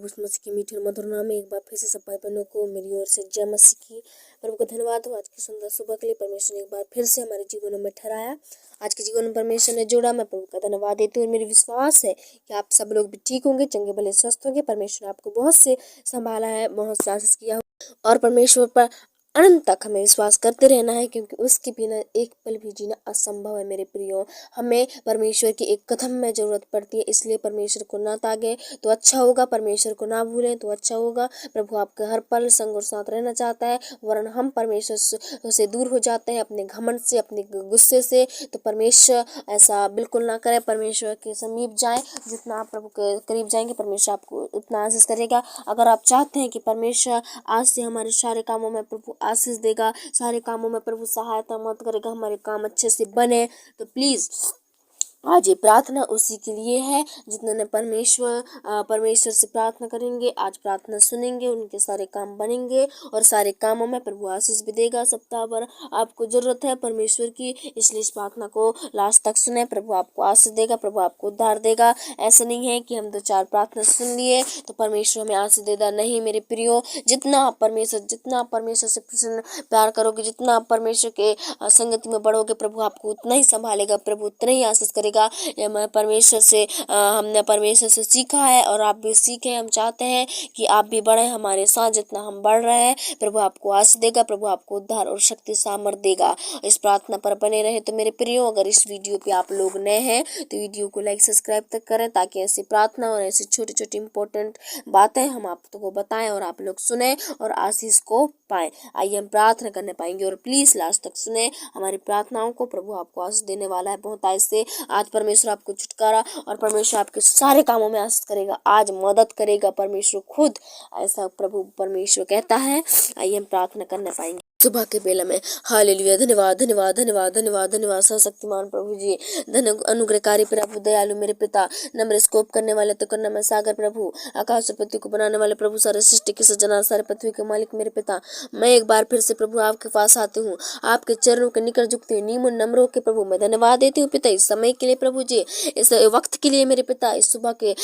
उस मसीह के मीठे और मधुर नाम में एक बार फिर से सब भाई बहनों को मेरी ओर से जय मसीह की। प्रभु का धन्यवाद हो आज की सुंदर सुबह के लिए। परमेश्वर ने एक बार फिर से हमारे जीवनों में ठहराया, आज के जीवन में परमेश्वर ने जोड़ा। मैं प्रभु का धन्यवाद देती हूँ। मेरी विश्वास है कि आप सब लोग भी ठीक होंगे, चंगे भले स्वस्थ होंगे। परमेश्वर ने आपको बहुत से संभाला है, बहुत से आशीष किया और परमेश्वर पर अनंत तक हमें विश्वास करते रहना है, क्योंकि उसके बिना एक पल भी जीना असंभव है। मेरे प्रियो, हमें परमेश्वर की एक कदम में जरूरत पड़ती है, इसलिए परमेश्वर को ना त्यागें तो अच्छा होगा, परमेश्वर को ना भूलें तो अच्छा होगा। प्रभु आपके हर पल संग और साथ रहना चाहता है, वरन हम परमेश्वर से दूर हो जाते हैं अपने घमंड से, अपने गुस्से से। तो परमेश्वर ऐसा बिल्कुल ना करे, परमेश्वर के समीप जाएं। जितना आप प्रभु के करीब जाएंगे, परमेश्वर आपको उतना आशीष करेगा। अगर आप चाहते हैं कि परमेश्वर आज से हमारे सारे कामों में प्रभु आशीष देगा, सारे कामों में प्रभु सहायता मत करेगा, हमारे काम अच्छे से बने, तो प्लीज आज ये प्रार्थना उसी के लिए है जिन्होंने परमेश्वर से प्रार्थना करेंगे, आज प्रार्थना सुनेंगे, उनके सारे काम बनेंगे और सारे कामों में प्रभु आशीष भी देगा। सप्ताह भर आपको जरूरत है परमेश्वर की, इसलिए इस प्रार्थना को लास्ट तक सुने। प्रभु आपको आशीष देगा, प्रभु आपको उद्धार देगा। ऐसा नहीं है कि हम 2-4 प्रार्थना सुन लिए तो परमेश्वर हमें आशीष देगा। नहीं मेरे प्रियो, जितना आप परमेश्वर से प्यार करोगे, जितना आप परमेश्वर के संगति में बढ़ोगे, प्रभु आपको उतना ही संभालेगा, प्रभु उतना ही आशीष करेगा। हमने परमेश्वर से सीखा है और आप भी सीखें। हम चाहते हैं कि आप भी बढ़े हमारे साथ, जितना हम बढ़ रहे हैं। प्रभु आपको आशीष देगा, प्रभु आपको उद्धार और शक्ति सामर्थ देगा। इस प्रार्थना पर बने रहे। तो मेरे प्रियो, अगर इस वीडियो पे आप लोग नए हैं तो वीडियो को लाइक सब्सक्राइब तक करें, ताकि ऐसी प्रार्थना और ऐसी छोटी छोटी इंपॉर्टेंट बातें हम आपको बताएं और आप लोग सुने और आशीष को पाएं। आइए हम प्रार्थना करने पाएंगे और प्लीज लास्ट तक सुने हमारी प्रार्थनाओं को। प्रभु आपको आशीष देने वाला है बहुत आज से। आज परमेश्वर आपको छुटकारा और परमेश्वर आपके सारे कामों में आशीष करेगा, आज मदद करेगा परमेश्वर खुद, ऐसा प्रभु परमेश्वर कहता है। आइए हम प्रार्थना करने पाएंगे सुबह के बेला में। हालेलुया। धन्यवाद धन्यवाद धन्यवाद धन्यवाद धन्यवाद सर्वशक्तिमान प्रभु जी, धन अनुग्रहकारी प्रभु, दयालु मेरे पिता, नम्र स्कोप करने वाले तो करना मैं सागर प्रभु, आकाश और पृथ्वी को बनाने वाले प्रभु, सारे सृष्टि की सृजना, सारे पृथ्वी के मालिक मेरे पिता, मैं एक बार फिर से प्रभु आपके पास आती हूँ, आपके चरणों के निकट झुकती हूँ, नीम नम्र होकर प्रभु मैं धन्यवाद देती हूँ पिता, इस समय के लिए प्रभु जी, इस वक्त के लिए मेरे पिता, इस सुबह के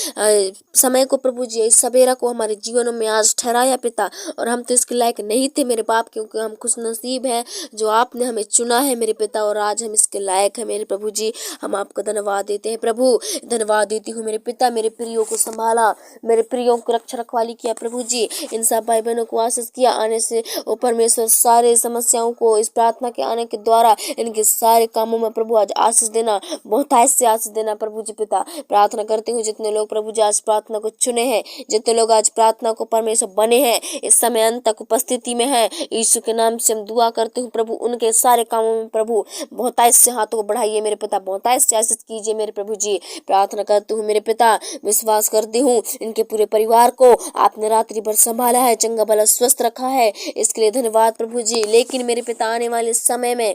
समय को प्रभु जी, इस सवेरा को हमारे जीवनों में आज ठहराया पिता। और हम तो इसके लायक नहीं थे मेरे बाप, क्योंकि हम खुश नसीब है जो आपने हमें चुना है मेरे पिता, और आज हम इसके लायक है मेरे प्रभु जी। हम आपको धन्यवाद देते हैं प्रभु, धन्यवाद देती हूँ मेरे पिता। मेरे प्रियो को संभाला, मेरे प्रियो को रक्षा रखवाली किया प्रभु जी, इन सब भाई बहनों को आशीष किया आने से। ओ परमेश्वर, सारे समस्याओं को इस प्रार्थना के आने के द्वारा इनके सारे कामों में प्रभु आज आशीष देना, बहुतायत से आशीष देना प्रभु जी पिता। प्रार्थना करती हूँ जितने लोग प्रभु जी आज प्रार्थना को चुने हैं, जितने लोग आज प्रार्थना को परमेश्वर बने हैं, इस समय अंत तक उपस्थिति में है, यीशु के नाम से हम दुआ करते हूँ प्रभु, उनके सारे कामों में प्रभु बहुतायत से हाथों को बढ़ाइए मेरे पिता, बहुतायत से आशीष कीजिए मेरे प्रभु जी। प्रार्थना करती हूँ मेरे पिता, विश्वास करती हूँ इनके पूरे परिवार को आपने रात्रि भर संभाला है, चंगा भला स्वस्थ रखा है, इसके लिए धन्यवाद प्रभु जी। लेकिन मेरे पिता आने वाले समय में,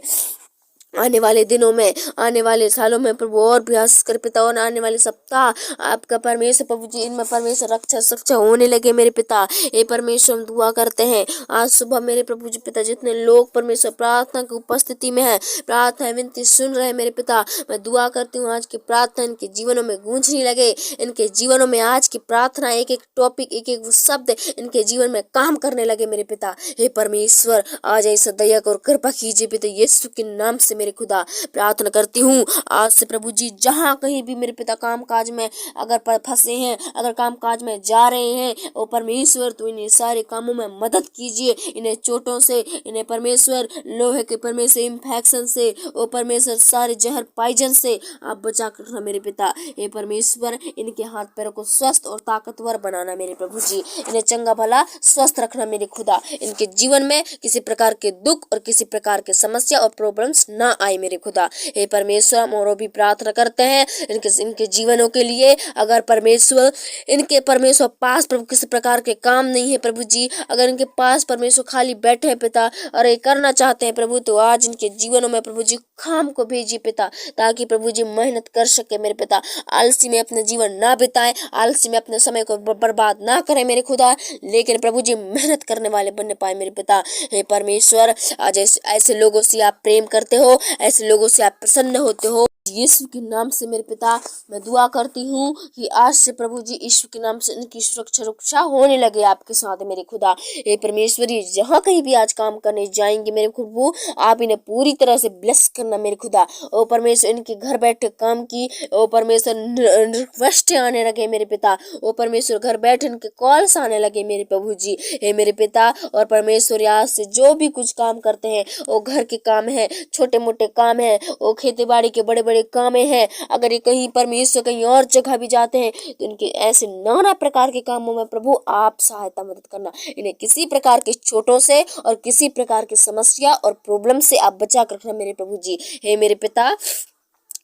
आने वाले दिनों में, आने वाले सालों में प्रभु और भी आशीष कर पिता, और आने वाले सप्ताह आपका परमेश्वर प्रभु जी, इनमें परमेश्वर रक्षा सुरक्षा होने लगे मेरे पिता। ये परमेश्वर हम दुआ करते हैं आज सुबह मेरे प्रभु जी पिता, जितने लोग परमेश्वर प्रार्थना की उपस्थिति में है, प्रार्थना विनती सुन रहे हैं मेरे पिता, मैं दुआ करती हूँ आज की प्रार्थना इनके जीवनों में गूंजने लगे, इनके जीवनों में आज की प्रार्थना एक एक टॉपिक, एक एक शब्द इनके जीवन में काम करने लगे मेरे पिता। हे परमेश्वर, आज ऐसा दया और कृपा कीजिए पिता, यीशु के नाम से मेरे खुदा प्रार्थना करती हूँ आज से प्रभु जी। जहाँ कहीं भी मेरे पिता काम काज में अगर फंसे हैं, अगर काम काज में जा रहे हैं, ओ परमेश्वर तो इन्हें सारे कामों में मदद कीजिए, इन्हें चोटों से, इन्हें परमेश्वर लोहे के परमेश्वर इंफेक्शन से, ओ परमेश्वर सारे जहर पाइजन से आप बचा कर रखना मेरे पिता। हे परमेश्वर, इनके हाथ पैरों को स्वस्थ और ताकतवर बनाना मेरे प्रभु जी, इन्हें चंगा भला स्वस्थ रखना मेरे खुदा, इनके जीवन में किसी प्रकार के दुख और किसी प्रकार के समस्या और प्रॉब्लम्स ना आए मेरे खुदा। हे परमेश्वर, हम और भी प्रार्थना करते हैं इनके जीवनों के लिए। अगर परमेश्वर इनके परमेश्वर पास प्रभु किसी प्रकार के काम नहीं है प्रभु जी, अगर इनके पास परमेश्वर खाली बैठे हैं पिता और ये करना चाहते हैं प्रभु, तो आज इनके जीवनों में प्रभु जी काम को भेजिए पिता, ताकि प्रभु जी मेहनत कर सके मेरे पिता, आलसी में अपने जीवन ना बिताएं, आलसी में अपने समय को बर्बाद ना करें मेरे खुदा, लेकिन प्रभु जी मेहनत करने वाले बनने पाए मेरे पिता। हे परमेश्वर, आज ऐसे लोगों से आप प्रेम करते हो, ऐसे लोगों से आप प्रसन्न होते हो, यीशु के नाम से मेरे पिता मैं दुआ करती हूँ कि आज से प्रभु जी यीशु के नाम से इनकी सुरक्षा रक्षा होने लगे आपके साथ मेरे खुदा। हे परमेश्वरी, जहाँ कहीं भी आज काम करने जाएंगे मेरे प्रभु, आप इन्हें पूरी तरह से ब्लेस करना मेरे खुदा। ओ परमेश्वर, इनके घर बैठे काम की ओ परमेश्वर रिक्वेस्ट आने लगे मेरे पिता। ओ परमेश्वर, घर बैठे इनके कॉल्स आने लगे मेरे प्रभु जी। हे मेरे पिता और परमेश्वर, आज से जो भी कुछ काम करते हैं, वो घर के काम है, छोटे मोटे काम है, वो खेती बाड़ी के बड़े बड़े काम हैं, अगर ये कहीं परमेश्वर कहीं और जगह भी जाते हैं तो इनके ऐसे नाना प्रकार के कामों में प्रभु आप सहायता मदद करना। इन्हें किसी प्रकार के चोटों से और किसी प्रकार की समस्या और प्रॉब्लम से आप बचा कर रखना मेरे प्रभु जी। हे मेरे पिता,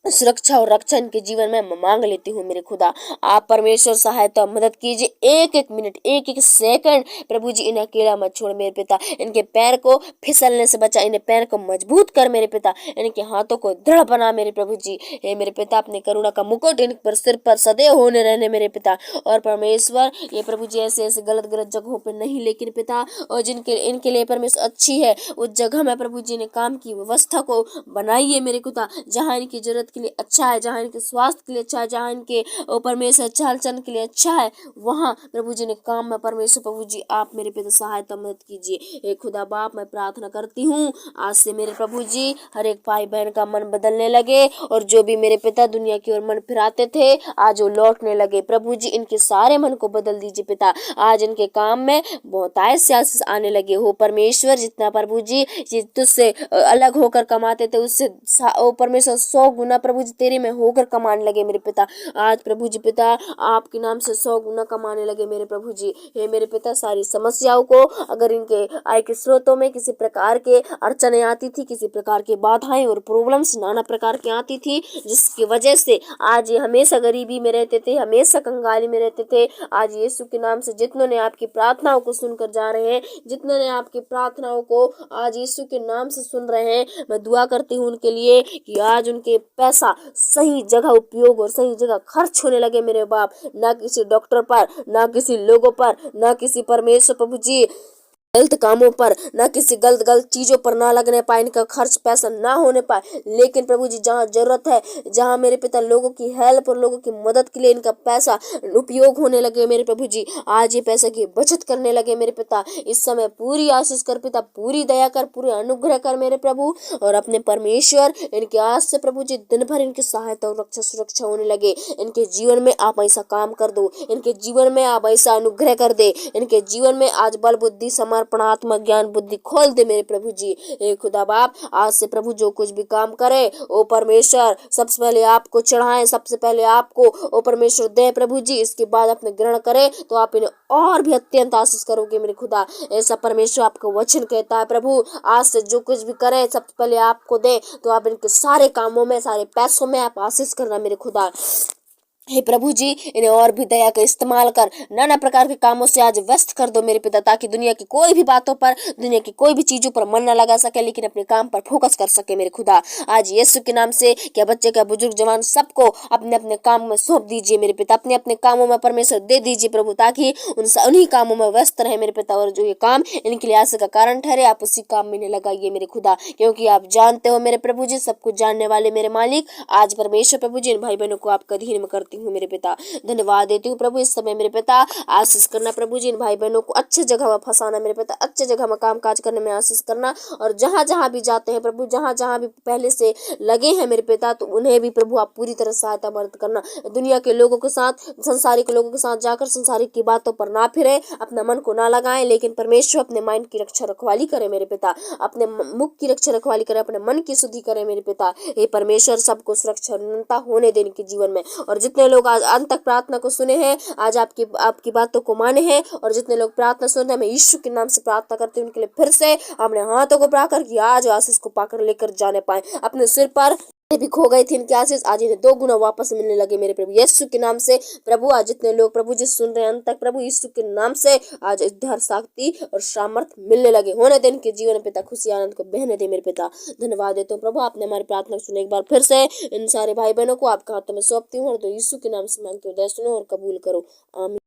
सुरक्षा और रक्षा इनके जीवन में मैं मांग लेती हूँ मेरे खुदा। आप परमेश्वर सहायता मदद कीजिए, एक एक मिनट एक एक सेकंड प्रभु जी इन्हें अकेला मत छोड़ मेरे पिता। इनके पैर को फिसलने से बचा, इन्हें पैर को मजबूत कर मेरे पिता, इनके हाथों को दृढ़ बना मेरे प्रभु जी। हे मेरे पिता, अपने करुणा का मुकुट इन पर सिर पर सदैव होने रहने मेरे पिता। और परमेश्वर, ये प्रभु जी ऐसे ऐसे गलत गलत जगहों पर नहीं, लेकिन पिता और जिनके इनके लिए परमेश्वर अच्छी है उस जगह में प्रभु जी ने काम की व्यवस्था को बनाइए मेरे खुदा, जहाँ इनकी जरूरत के लिए अच्छा है, जहाँ इनके स्वास्थ्य के लिए अच्छा है, जहाँ इनके परमेश्वर चाल चलन के लिए अच्छा है, वहाँ प्रभु जी ने काम में परमेश्वर प्रभु जी आप मेरे पिता सहायता मदद कीजिए। हे खुदा बाप, मैं प्रार्थना करती हूँ आज से मेरे प्रभु जी हर एक भाई बहन का मन बदलने लगे, और जो भी मेरे पिता दुनिया की ओर मन फिराते थे आज वो लौटने लगे। प्रभु जी इनके सारे मन को बदल दीजिए पिता, आज इनके काम में बहुतायत से आशीष आने लगे हो परमेश्वर। जितना प्रभु जी तुझसे अलग होकर कमाते थे उससे परमेश्वर 100 गुना प्रभु जी तेरे में होकर कमाने लगे मेरे पिता। आज प्रभु जी पिता आपके नाम से 100 गुना कमाने लगे मेरे प्रभु जी। हे मेरे पिता, सारी समस्याओं को, अगर इनके आय के स्रोतों में किसी प्रकार के अड़चने आती थी, किसी प्रकार की बाधाएं और प्रॉब्लम्स नाना प्रकार की आती थी, जिसकी वजह से आज ये हमेशा गरीबी में रहते थे, हमेशा कंगाली में रहते थे, आज यीशु के नाम से जितनों ने आपकी प्रार्थनाओं को सुनकर जा रहे हैं, जितनों ने आपकी प्रार्थनाओं को आज यीशु के नाम से सुन रहे हैं, मैं दुआ करती हूँ उनके लिए कि आज उनके पैसा सही जगह उपयोग और सही जगह खर्च होने लगे मेरे बाप। ना किसी डॉक्टर पर, ना किसी लोगों पर, ना किसी परमेश्वर प्रभु जी गलत कामों पर, ना किसी गलत गलत चीजों पर ना लगने पाए, इनका खर्च पैसा ना होने पाए, लेकिन प्रभु जी जहाँ जरूरत है, जहाँ मेरे पिता लोगों की हेल्प और लोगों की मदद के लिए इनका पैसा उपयोग होने लगे मेरे प्रभु जी। आज ये पैसे की बचत करने लगे मेरे पिता। इस समय पूरी आशीष कर पिता, पूरी दया कर, पूरे अनुग्रह कर मेरे प्रभु। और अपने परमेश्वर इनके आज से प्रभु जी दिन भर इनकी सहायता और रक्षा सुरक्षा होने लगे। इनके जीवन में आप ऐसा काम कर दो, इनके जीवन में आप ऐसा अनुग्रह कर दे, इनके जीवन में आज बल बुद्धि समर्पणात्मक ज्ञान बुद्धि खोल दे मेरे प्रभु जी। हे खुदा बाप, आज से प्रभु जो कुछ भी काम करे ओ परमेश्वर सबसे पहले आपको चढ़ाएं, सबसे पहले आपको ओ परमेश्वर दे प्रभु जी, इसके बाद अपने ग्रहण करे तो आप इन्हें और भी अत्यंत आशीष करोगे मेरे खुदा। ऐसा परमेश्वर आपका वचन कहता है प्रभु, आज से जो कुछ भी करे सबसे पहले आपको दे तो आप इनके सारे कामों में, सारे पैसों में आप आशीष करना मेरे खुदा। हे प्रभु जी, इन्हें और भी दया का इस्तेमाल कर नाना प्रकार के कामों से आज व्यस्त कर दो मेरे पिता, ताकि दुनिया की कोई भी बातों पर, दुनिया की कोई भी चीजों पर मन न लगा सके, लेकिन अपने काम पर फोकस कर सके मेरे खुदा। आज यीशु के नाम से क्या बच्चे क्या बुजुर्ग जवान सबको अपने अपने काम में सौंप दीजिए मेरे पिता, अपने अपने कामों में परमेश्वर दे दीजिए प्रभु, ताकि उन्हीं कामों में व्यस्त रहे मेरे पिता। और जो ये काम इनके लिए आशा का कारण ठहरे, आप उसी काम में लगाइए मेरे खुदा, क्योंकि आप जानते हो मेरे प्रभु जी, सब कुछ जानने वाले मेरे मालिक। आज परमेश्वर प्रभु जी इन भाई बहनों को आपका अधीन में करती हूँ मेरे पिता, धन्यवाद देती हूँ प्रभु। इस समय मेरे पिता आशीष करना प्रभु जी, इन भाई बहनों को अच्छे जगह में फंसाना मेरे पिता, अच्छे जगह में काम काज करने में आशीष करना, और जहाँ जहाँ भी जाते हैं प्रभु, जहाँ जहाँ भी पहले से लगे हैं मेरे पिता, तो उन्हें भी प्रभु आप पूरी तरह सहायता मदद करना। दुनिया के लोगों के साथ, संसारिक लोगों के साथ जाकर संसारिक की बातों पर ना फिरे, अपना मन को ना लगाएं, लेकिन परमेश्वर अपने माइंड की रक्षा रखवाली करे मेरे पिता, अपने मुख की रक्षा रखवाली करे, अपने मन की शुद्धि करे मेरे पिता। हे परमेश्वर, सबको सुरक्षा होने देने के जीवन में, और जितने लोग आज अंत तक प्रार्थना को सुने हैं, आज आपकी बातों को माने हैं, और जितने लोग प्रार्थना सुन रहे हैं, मैं यीशु के नाम से प्रार्थना करती हूँ उनके लिए फिर से अपने हाथों को बढ़ाकर कि आज आशीष को पाकर लेकर जाने पाए। अपने सिर पर भी खो गई थी इनकी आशीष, आज इन्हें 2 गुना वापस मिलने लगे मेरे प्रभु यीशु के नाम से। प्रभु आज जितने लोग प्रभु जी सुन रहे हैं अंत तक, प्रभु यीशु के नाम से आज उद्धार शक्ति और सामर्थ्य मिलने लगे, होने दे इनके जीवन में पिता, खुशी आनंद को बहने दे मेरे पिता। धन्यवाद देता हूँ प्रभु, आपने हमारी प्रार्थना सुने। एक बार फिर से इन सारे भाई बहनों को आपके हाथों में सौंपती हूँ, और तो यीशु के नाम से मांगती हूँ, दया सुनो और कबूल करो, आमीन।